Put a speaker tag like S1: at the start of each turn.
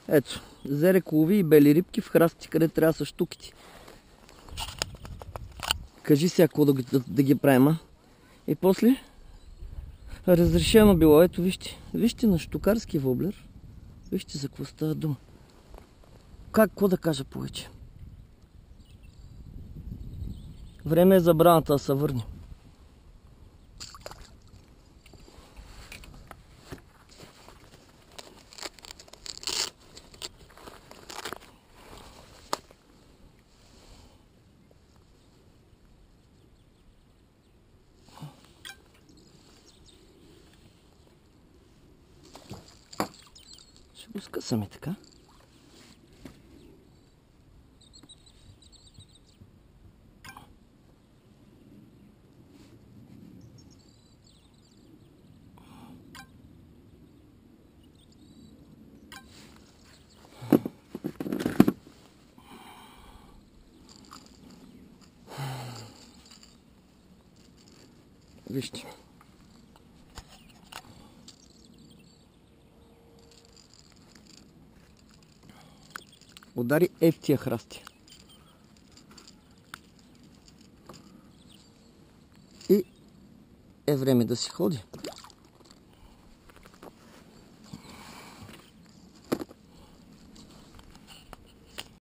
S1: Ето, зере колови и бели рибки в храстите, къде трябва са штуките. Кажи сега какво да ги правим, а? И после разрешено било. Ето вижте. Вижте на штукарски воблер. Вижте за какво става дума. Какво да кажа повече? Време е забраната да се върне. Ще го скъсаме така. Вижте. Удари в тия храсти. И е време да си ходи.